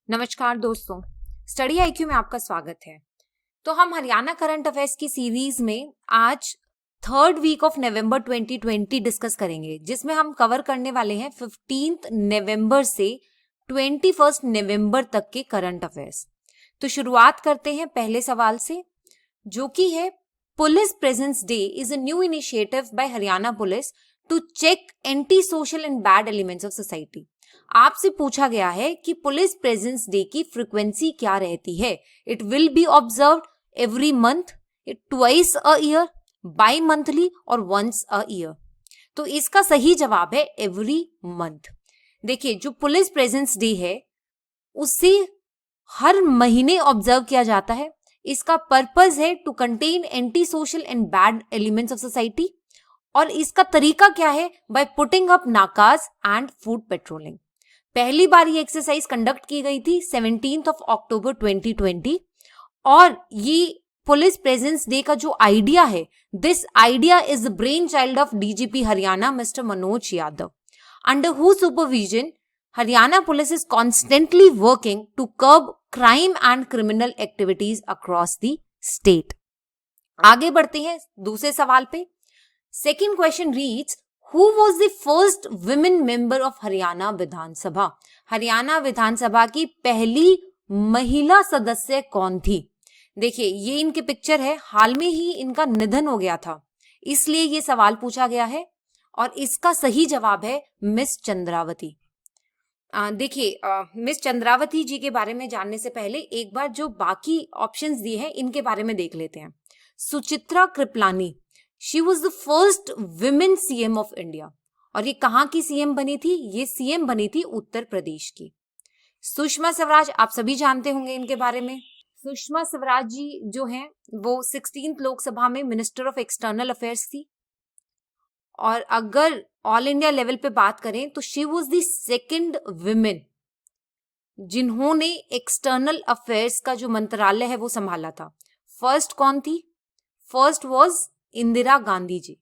नमस्कार दोस्तों, study IQ में आपका स्वागत है। तो हम हरियाणा करंट अफेयर्स की सीरीज में आज third week of November 2020 discuss करेंगे, जिसमें हम कवर करने वाले हैं 15 नवंबर से 21 नवंबर तक के करंट अफेयर्स। तो शुरुआत करते हैं पहले सवाल से, जो कि है police presence day is a new initiative by Haryana police to check anti social and bad elements of society. आपसे पूछा गया है कि पुलिस प्रेजेंस डे की फ्रीक्वेंसी क्या रहती है। It will be observed every month, twice a year, bimonthly और वंस अ ईयर। तो इसका सही जवाब है एवरी मंथ। देखिए, जो पुलिस प्रेजेंस डे है उसे हर महीने ऑब्जर्व किया जाता है। इसका पर्पस है to contain anti social and bad elements of society. और इसका तरीका क्या है? By putting up nakas and foot patrolling. पहली बार ये एक्सरसाइज कंडक्ट की गई थी 17 अक्टूबर 2020। और ये पुलिस प्रेजेंस डे का जो आइडिया है, this idea is the brain child of DGP Haryana mister Manoj Yadav, under who supervision Haryana police is constantly working to curb crime and criminal activities across the state. आगे बढ़ते हैं दूसरे सवाल पे। Second question reads, Who was the first women member of Haryana Vidhan Sabha? Haryana Vidhan Sabha की पहली महिला सदस्य कौन थी? देखिए, ये इनकी पिक्चर है। हाल में ही इनका निधन हो गया था, इसलिए ये सवाल पूछा गया है। और इसका सही जवाब है मिस चंद्रावती। देखिए, मिस चंद्रावती जी के बारे में जानने से पहले एक बार जो बाकी ऑप्शंस दिए हैं इनके बारे में देख लेते हैं। Suchitra Kripalani, she was the first women CM of India. और ये कहाँ की सीएम बनी थी? ये सीएम बनी थी उत्तर प्रदेश की। सुषमा स्वराज, आप सभी जानते होंगे इनके बारे में। सुषमा स्वराज जी जो हैं वो 16th लोकसभा में मिनिस्टर ऑफ एक्सटर्नल अफेयर्स थी। और अगर ऑल इंडिया लेवल पे बात करें तो she was the second women जिन्होंने एक्सटर्नल अफेयर्स का जो मंत्रालय है वो संभाला था। फर्स्ट कौन थी? First was Indira Gandhi ji,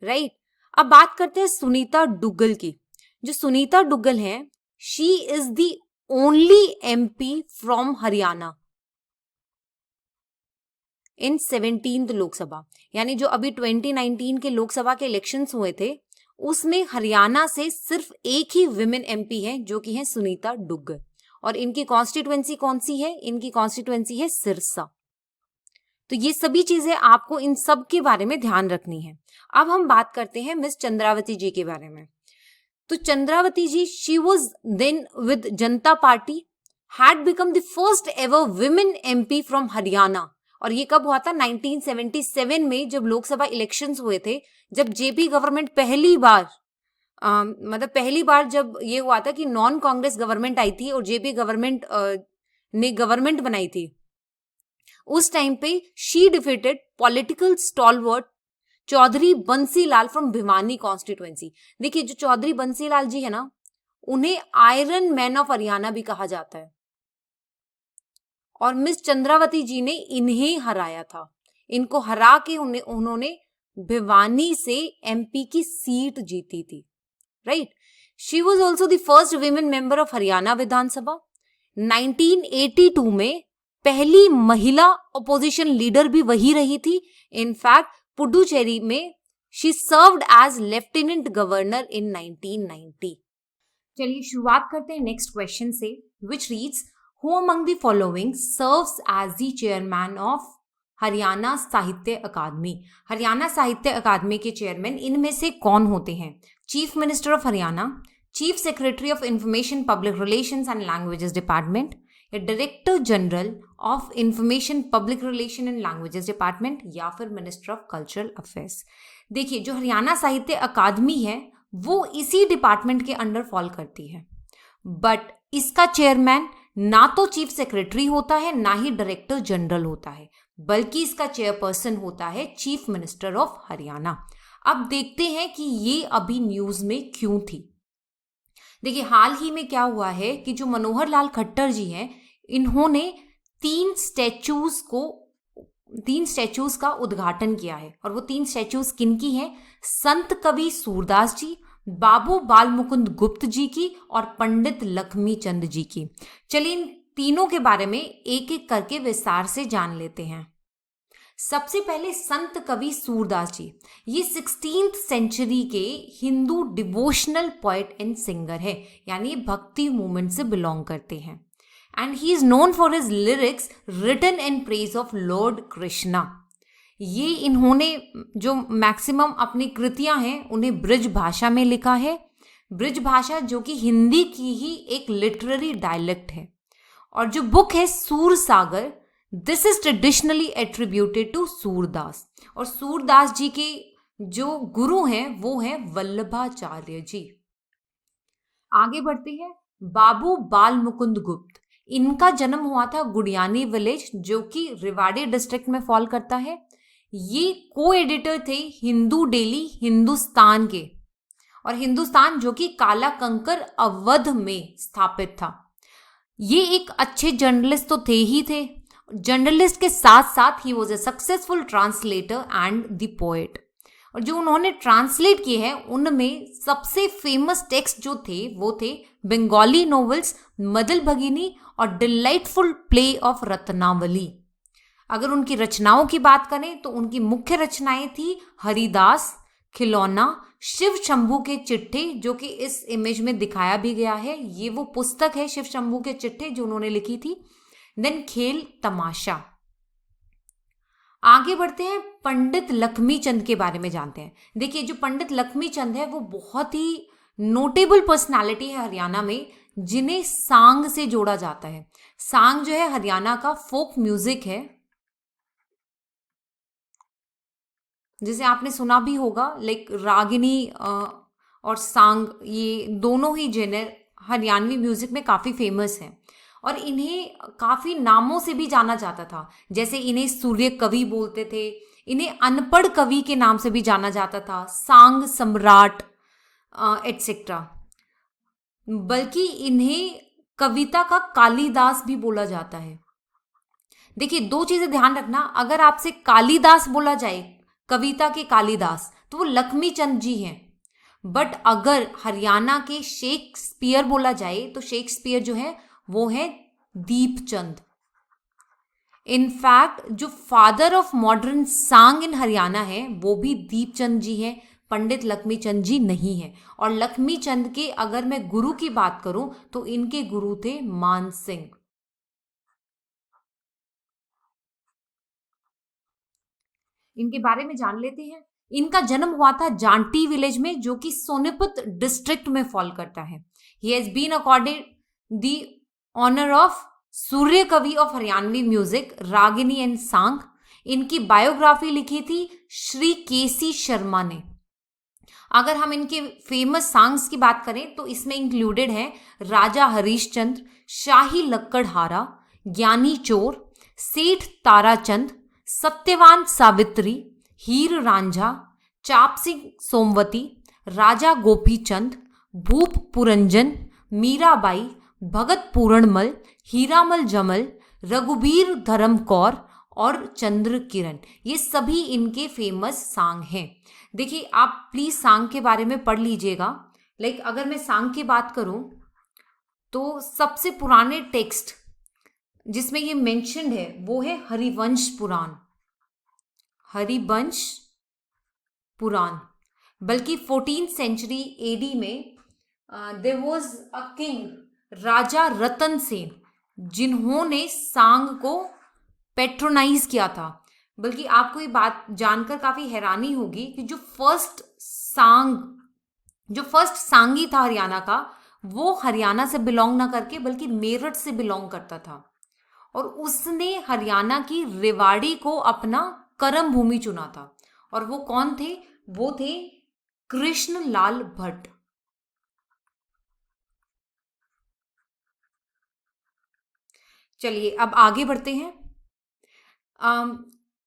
right. अब बात करते हैं सुनीता दुग्गल की। जो सुनीता दुग्गल हैं, she is the only MP from Haryana in 17th Lok Sabha. यानी जो अभी 2019 के लोकसभा के इलेक्शंस हुए थे उसमें हरियाणा से सिर्फ एक ही विमेन एमपी है, जो कि है सुनीता दुग्गल। और इनकी कॉन्स्टिट्यूएंसी कौन सी है? इनकी कॉन्स्टिट्यूएंसी है सिरसा। तो ये सभी चीजें आपको इन सब के बारे में ध्यान रखनी है। अब हम बात करते हैं मिस चंद्रावती जी के बारे में। तो चंद्रावती जी, she was then with Janata party, had become the first ever women MP from Haryana. और ये कब हुआ था? 1977 में, जब लोकसभा इलेक्शंस हुए थे, जब जेपी गवर्नमेंट पहली बार जब ये हुआ था कि नॉन कांग्रेस गवर्नमेंट आई थी और जेपी गवर्नमेंट ने गवर्नमेंट बनाई थी। उस टाइम पे she defeated political stalwart Chaudhary Bansi Lal from Bhiwani constituency. देखिए, जो चौधरी बंसीलाल जी है ना, उन्हें आयरन मैन ऑफ हरियाणा भी कहा जाता है। और मिस चंद्रावती जी ने इन्हें हराया था। इनको हरा के उन्होंने भिवानी से एमपी की सीट जीती थी, right. She was also the first women member of Haryana Vidhan Sabha. 1982 में पहली महिला अपोजिशन लीडर भी वही रही थी। इनफैक्ट पुडुचेरी में she served as lieutenant governor in 1990। चलिए शुरुआत करते हैं नेक्स्ट क्वेश्चन से, which reads, who among the following serves as the chairman of Haryana Sahitya Akademi? Haryana Sahitya अकादमी के चेयरमैन इनमें से कौन होते हैं? Chief minister of Haryana, chief secretary of information public relations and languages department, या director general of information public relation and languages department, या फिर minister of cultural affairs. देखिए, जो हरियाणा साहित्य अकादमी है वो इसी डिपार्टमेंट के अंडर फॉल करती है। बट इसका चेयरमैन ना तो चीफ सेक्रेटरी होता है, ना ही डायरेक्टर जनरल होता है, बल्कि इसका चेयरपर्सन होता है चीफ मिनिस्टर ऑफ हरियाणा। अब देखते हैं कि ये अभी न्यूज में क्यों थी। देखिए, हाल ही में क्या हुआ है कि जो मनोहर लाल खट्टर जी हैं, इन्होंने 3 स्टैचूज का उद्घाटन किया है। और वो 3 स्टैचूज किनकी हैं? संत कवि सूरदास जी, बाबू बाल मुकुंद गुप्त जी की और पंडित लक्ष्मी चंद जी की। चलिए इन तीनों के बारे में एक एक करके विस्तार से जान लेते हैं। सबसे पहले संत कवि सूरदास जी, ये 16th सेंचुरी के Hindu devotional poet and singer है, यानी भक्ति मूवमेंट से बिलोंग करते हैं। And he is known for his lyrics written in praise of lord Krishna. ये इन्होंने जो मैक्सिमम अपनी कृतियां हैं उन्हें ब्रज भाषा में लिखा है। ब्रज भाषा जो कि हिंदी की ही एक लिटरेरी डायलेक्ट है। और जो बुक है Sur Sagar, this is traditionally attributed to Surdas. और सूरदास जी के जो गुरु हैं वो हैं वल्लभाचार्य जी। आगे बढ़ते हैं। बाबू बाल मुकुंद गुप्त, इनका जन्म हुआ था गुड़ियानी विलेज जो कि रेवाड़ी डिस्ट्रिक्ट में फॉल करता है। ये को एडिटर थे हिंदू डेली हिंदुस्तान के, और हिंदुस्तान जो कि काला कंकर अवध में स्थापित था। ये एक अच्छे जर्नलिस्ट तो थे ही थे, जर्नलिस्ट के साथ साथ he was a successful translator and the poet. और जो उन्होंने ट्रांसलेट किए हैं उनमें सबसे फेमस टेक्स्ट जो थे वो थे बंगाली नॉवेल्स मदल भगिनी और डिलाइटफुल प्ले ऑफ रत्नावली। अगर उनकी रचनाओं की बात करें तो उनकी मुख्य रचनाएं थी हरिदास, खिलौना, शिव शंभू के चिट्ठे, जो कि इस इमेज में दिखाया भी गया है। ये वो पुस्तक है शिव शंभू के चिट्ठे जो उन्होंने लिखी थी। देन खेल तमाशा। आगे बढ़ते हैं, पंडित लक्ष्मी चंद के बारे में जानते हैं। देखिए जो पंडित लक्ष्मी चंद है वो बहुत ही नोटेबल पर्सनालिटी है हरियाणा में, जिन्हें सांग से जोड़ा जाता है। सांग जो है हरियाणा का फोक म्यूजिक है, जिसे आपने सुना भी होगा। लाइक रागिनी और सांग, ये दोनों ही जेनर हरियाणवी म्यूजिक में काफ़ी फेमस हैं। और इन्हें काफ़ी नामों से भी जाना जाता था, जैसे इन्हें सूर्य कवि बोलते थे, इन्हें अनपढ़ कवि के नाम से भी जाना जाता था, सांग सम्राट एटसेट्रा। बल्कि इन्हें कविता का कालिदास भी बोला जाता है। देखिए दो चीज़ें ध्यान रखना, अगर आपसे कालिदास बोला जाए, कविता के कालिदास, तो वो लक्ष्मी चंद जी हैं। बट अगर हरियाणा के शेक्सपियर बोला जाए तो शेक्सपियर जो है वो है दीपचंद। इनफैक्ट जो फादर ऑफ मॉडर्न सांग इन हरियाणा है वो भी दीपचंद जी हैं, पंडित लक्ष्मी चंद जी नहीं है। और लक्ष्मी चंद के अगर मैं गुरु की बात करूं तो इनके गुरु थे मान सिंह। इनके बारे में जान लेते हैं। इनका जन्म हुआ था जांटी विलेज में जो कि सोनीपत डिस्ट्रिक्ट में फॉल करता है। He has been accorded the honour of Surya Kavi of Haryanvi music, Ragini and Saang. इनकी बायोग्राफी लिखी थी श्री केसी शर्मा ने। अगर हम इनके फेमस सॉन्ग्स की बात करें तो इसमें इंक्लूडेड है राजा हरीशचंद्र, शाही लक्कड़हारा, ज्ञानी चोर, सेठ ताराचंद, सत्यवान सावित्री, हीर रांझा, चाप सिंह सोमवती, राजा गोपीचंद, भूप पुरंजन, मीराबाई, भगत पूरणमल, हीरामल जमल, रघुबीर धर्म कौर और चंद्र किरण। ये सभी इनके फेमस सॉन्ग हैं। देखिए आप प्लीज सॉन्ग के बारे में पढ़ लीजिएगा। लाइक अगर मैं सॉन्ग की बात करूं तो सबसे पुराने टेक्स्ट जिसमें ये मेंशन्ड है वो है हरिवंश पुराण। हरिवंश पुराण, बल्कि 14th सेंचुरी एडी में देयर वाज अ किंग राजा रतन सेन जिन्होंने सांग को पेट्रोनाइज किया था। बल्कि आपको ये बात जानकर काफी हैरानी होगी कि जो फर्स्ट सांगी था हरियाणा का, वो हरियाणा से बिलोंग ना करके बल्कि मेरठ से बिलोंग करता था। और उसने हरियाणा की रेवाड़ी को अपना कर्म भूमि चुना था। और वो कौन थे? वो थे कृष्ण लाल भट्ट। चलिए अब आगे बढ़ते हैं।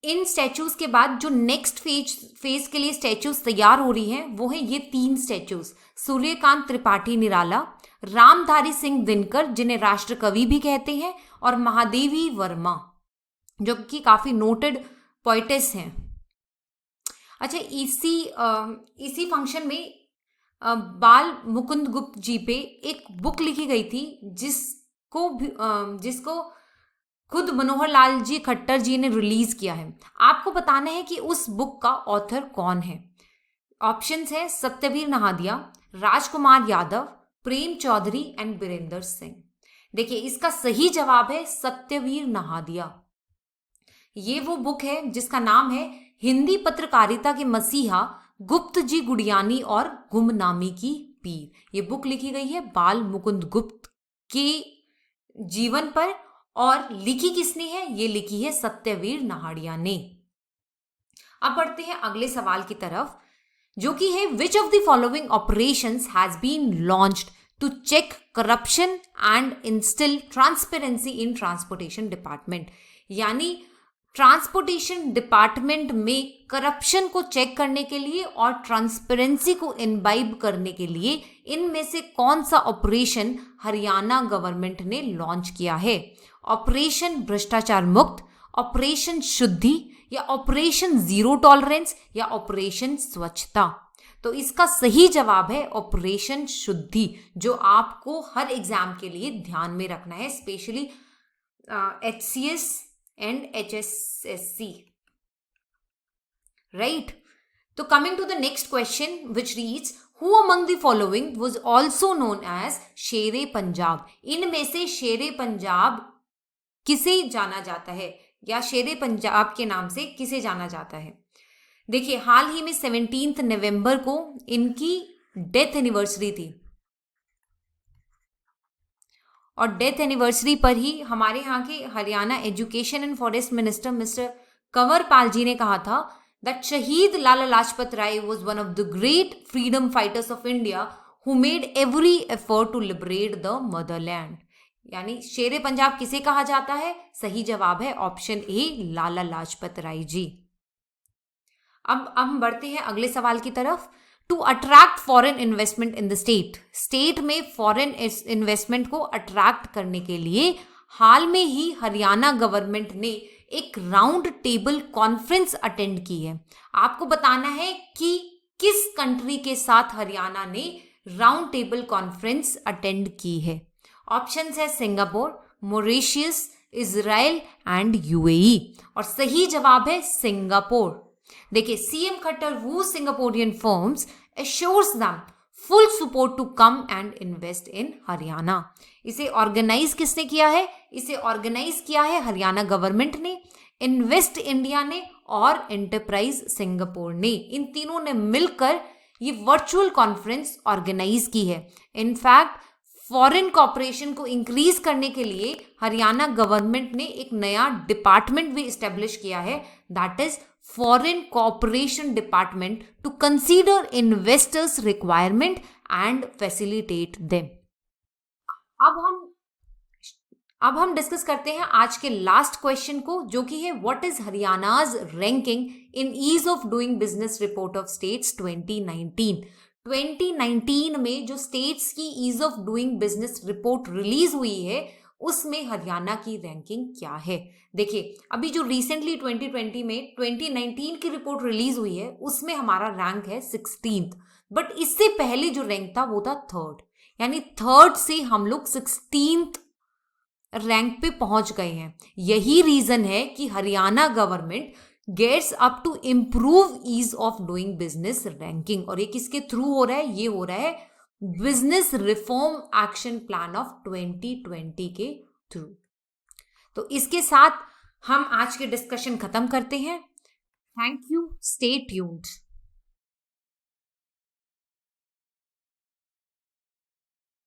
इन स्टैचूज के बाद जो नेक्स्ट फेज के लिए स्टैचूज तैयार हो रही हैं वो है ये 3 स्टैचूज, सूर्यकांत त्रिपाठी निराला, रामधारी सिंह दिनकर जिन्हें राष्ट्र कवि भी कहते हैं, और महादेवी वर्मा जो कि काफी नोटेड पोइटेस हैं। अच्छा, इसी फंक्शन में बाल मुकुंद गुप्त जी पे एक बुक लिखी गई थी जिसको खुद मनोहर लाल जी खट्टर जी ने रिलीज किया है। आपको बताना है कि उस बुक का ऑथर कौन है। ऑप्शंस है सत्यवीर नहादिया, राजकुमार यादव, प्रेम चौधरी एंड बीरेंद्र सिंह। देखिए, इसका सही जवाब है सत्यवीर नहादिया। ये वो बुक है जिसका नाम है हिंदी पत्रकारिता के मसीहा गुप्त जी गुड़ियानी और गुमनामी की पीर। ये बुक लिखी गई है बाल मुकुंद गुप्त के जीवन पर, और लिखी किसने है? ये लिखी है सत्यवीर नहाडिया ने। अब बढ़ते हैं अगले सवाल की तरफ, जो कि है which of the following operations has been launched to check corruption and instil transparency in transportation department. यानी ट्रांसपोर्टेशन डिपार्टमेंट में करप्शन को चेक करने के लिए और ट्रांसपेरेंसी को इनबाइब करने के लिए इनमें से कौन सा ऑपरेशन हरियाणा गवर्नमेंट ने लॉन्च किया है? ऑपरेशन भ्रष्टाचार मुक्त, ऑपरेशन शुद्धि, या ऑपरेशन जीरो टॉलरेंस, या ऑपरेशन स्वच्छता। तो इसका सही जवाब है ऑपरेशन शुद्धि, जो आपको हर एग्जाम के लिए ध्यान में रखना है, specially HCS and HSSC, right? So coming to the next question, which reads, who among the following was also known as शेरे पंजाब? इनमें से शेरे पंजाब किसे जाना जाता है, या शेरे पंजाब के नाम से किसे जाना जाता है? देखिए, हाल ही में 17 नवंबर को इनकी डेथ एनिवर्सरी थी, और डेथ एनिवर्सरी पर ही हमारे यहाँ के Haryana education and forest minister mister Kanwar Pal ji ने कहा था that Shaheed Lala Lajpat Rai was one of the great freedom fighters of India who made every effort to liberate the motherland. यानी शेरे पंजाब किसे कहा जाता है? सही जवाब है ऑप्शन ए, लाला लाजपत राय जी। अब हम बढ़ते हैं अगले सवाल की तरफ। To attract foreign investment in the state में फॉरेन इन्वेस्टमेंट को अट्रैक्ट करने के लिए हाल में ही हरियाणा गवर्नमेंट ने एक राउंड टेबल कॉन्फ्रेंस अटेंड की है। आपको बताना है कि किस कंट्री के साथ हरियाणा ने राउंड टेबल कॉन्फ्रेंस अटेंड की है। ऑप्शंस है Singapore, Mauritius, Israel and UAE, और सही जवाब है सिंगापुर। देखिए, CM Khattar woo Singaporean firms assures them full support to come and invest in Haryana. इसे ऑर्गेनाइज किसने किया है? इसे ऑर्गेनाइज किया है हरियाणा गवर्नमेंट ने, इन्वेस्ट इंडिया ने और एंटरप्राइज सिंगापुर ने। इन तीनों ने मिलकर ये वर्चुअल कॉन्फ्रेंस ऑर्गेनाइज की है। इनफैक्ट फॉरेन कॉपरेशन को इंक्रीज करने के लिए हरियाणा गवर्नमेंट ने एक नया डिपार्टमेंट भी एस्टेब्लिश किया है, that is foreign cooperation department, to consider investors requirement and facilitate them. अब हम डिस्कस करते हैं आज के लास्ट क्वेश्चन को, जो कि है what is Haryana's ranking in ease of doing business report of states 2019। 2019 में जो स्टेट्स की ease of doing business report release हुई है, उसमें हरियाणा की रैंकिंग क्या है? देखिए, अभी जो रिसेंटली 2020 में 2019 की रिपोर्ट रिलीज हुई है, उसमें हमारा रैंक है 16th, बट इससे पहले जो रैंक था वो था 3rd, यानी 3rd से हम लोग 16th रैंक पे पहुंच गए हैं। यही रीजन है कि Haryana government gets up to improve ease of doing business ranking, और ये किसके थ्रू हो रहा है? ये हो रहा है business reform action plan of 2020 के थ्रू। तो इसके साथ हम आज के डिस्कशन खत्म करते हैं। Thank you, stay tuned.